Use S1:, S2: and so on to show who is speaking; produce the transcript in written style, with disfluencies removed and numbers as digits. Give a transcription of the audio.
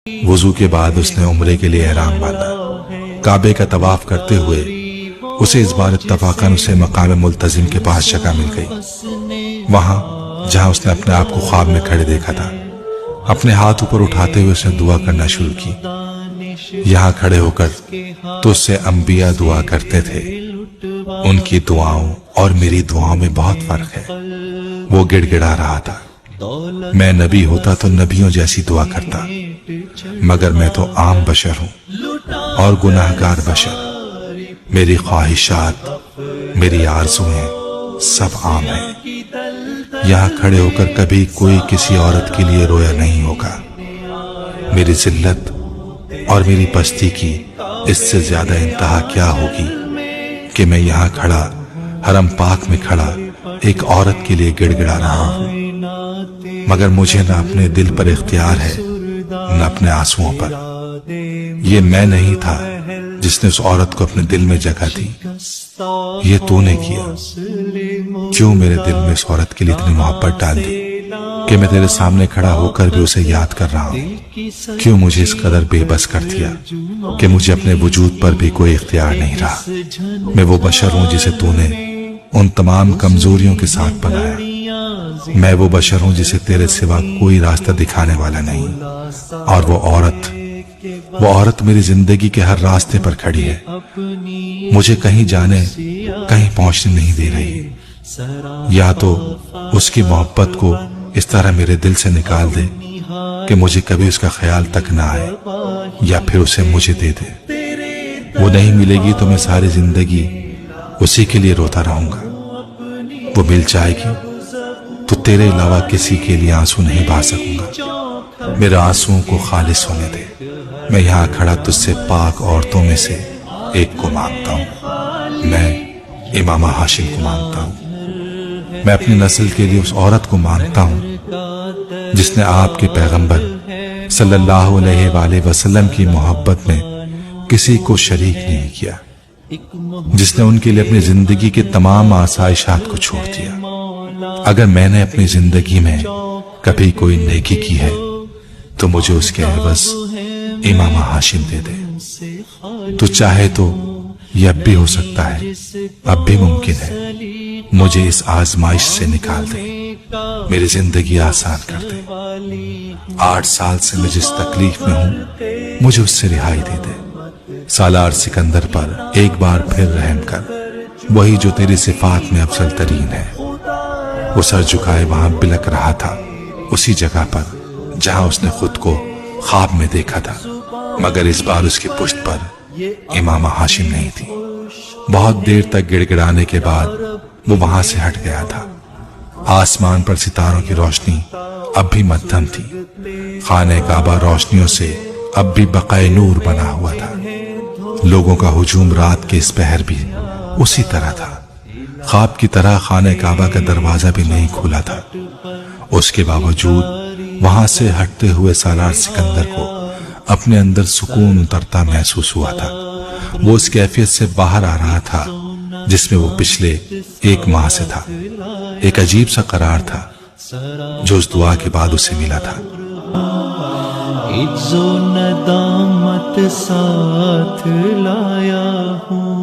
S1: وضو کے بعد اس نے عمرے کے لیے احرام باندھا۔ کعبے کا طواف کرتے ہوئے اسے اس بار اتفاقاً اسے مقام ملتزم کے پاس جگہ مل گئی، وہاں جہاں اس نے اپنے آپ کو خواب میں کھڑے دیکھا تھا۔ اپنے ہاتھ اوپر اٹھاتے ہوئے اس نے دعا کرنا شروع کی۔ یہاں کھڑے ہو کر تو اس سے انبیاء دعا کرتے تھے، ان کی دعاؤں اور میری دعاؤں میں بہت فرق ہے۔ وہ گڑ گڑا رہا تھا، میں نبی ہوتا تو نبیوں جیسی دعا کرتا، مگر میں تو عام بشر ہوں اور گناہگار بشر۔ میری خواہشات، میری آرزویں سب عام ہیں۔ یہاں کھڑے ہو کر کبھی کوئی کسی عورت کے لیے رویا نہیں ہوگا۔ میری ذلت اور میری پستی کی اس سے زیادہ انتہا کیا ہوگی کہ میں یہاں کھڑا، حرم پاک میں کھڑا ایک عورت کے لیے گڑ گڑا رہا ہوں، مگر مجھے نہ اپنے دل پر اختیار ہے نہ اپنے آنسوؤں پر۔ یہ میں نہیں تھا جس نے اس عورت کو اپنے دل میں جگہ دی، یہ تو نے کیا۔ کیوں میرے دل میں اس عورت کے لیے اتنی محبت ڈال دی کہ میں تیرے سامنے کھڑا ہو کر بھی اسے یاد کر رہا ہوں؟ کیوں مجھے اس قدر بے بس کر دیا کہ مجھے اپنے وجود پر بھی کوئی اختیار نہیں رہا؟ میں وہ بشر ہوں جسے تو نے ان تمام کمزوریوں کے ساتھ بنایا۔ میں وہ بشر ہوں جسے تیرے سوا کوئی راستہ دکھانے والا نہیں، اور وہ عورت میری زندگی کے ہر راستے پر کھڑی ہے، مجھے کہیں جانے کہیں پہنچنے نہیں دے رہی۔ یا تو اس کی محبت کو اس طرح میرے دل سے نکال دے کہ مجھے کبھی اس کا خیال تک نہ آئے، یا پھر اسے مجھے دے دے۔ وہ نہیں ملے گی تو میں ساری زندگی اسی کے لیے روتا رہوں گا۔ وہ مل جائے گی تو تیرے علاوہ کسی کے لیے آنسو نہیں بہا سکوں گا۔ میرے آنسوؤں کو خالص ہونے دے۔ میں یہاں کھڑا تجھ سے پاک عورتوں میں سے ایک کو مانگتا ہوں، میں امامہ ہاشم کو مانگتا ہوں۔ میں اپنی نسل کے لیے اس عورت کو مانگتا ہوں جس نے آپ کے پیغمبر صلی اللہ علیہ وآلہ وسلم کی محبت میں کسی کو شریک نہیں کیا، جس نے ان کے لیے اپنی زندگی کے تمام آسائشات کو چھوڑ دیا۔ اگر میں نے اپنی زندگی میں کبھی کوئی نیکی کی ہے تو مجھے اس کے عوض امامہ ہاشم دے دے۔ تو چاہے تو یہ اب بھی ہو سکتا ہے، اب بھی ممکن ہے، مجھے اس آزمائش سے نکال دے، میری زندگی آسان کر دے۔ 8 سال سے میں جس تکلیف میں ہوں مجھے اس سے رہائی دے دے۔ سالار سکندر پر ایک بار پھر رحم کر، وہی جو تیری صفات میں افضل ترین ہے۔ وہ سر جھکائے وہاں بلک رہا تھا، اسی جگہ پر جہاں اس نے خود کو خواب میں دیکھا تھا، مگر اس بار اس کی پشت پر امامہ ہاشم نہیں تھی۔ بہت دیر تک گڑ گڑانے کے بعد وہ وہاں سے ہٹ گیا تھا۔ آسمان پر ستاروں کی روشنی اب بھی مدھم تھی، خانہ کعبہ روشنیوں سے اب بھی بقائے نور بنا ہوا تھا۔ لوگوں کا ہجوم رات کے اس پہر بھی اسی طرح تھا۔ خواب کی طرح خانہ کعبہ کا دروازہ بھی نہیں کھلا تھا۔ اس کے باوجود وہاں سے ہٹتے ہوئے سالار سکندر کو اپنے اندر سکون اترتا محسوس ہوا تھا۔ وہ اس کیفیت سے باہر آ رہا تھا جس میں وہ پچھلے 1 ماہ سے تھا۔ ایک عجیب سا قرار تھا جو اس دعا کے بعد اسے ملا تھا۔
S2: عجز و ندامت ساتھ لایا ہوں۔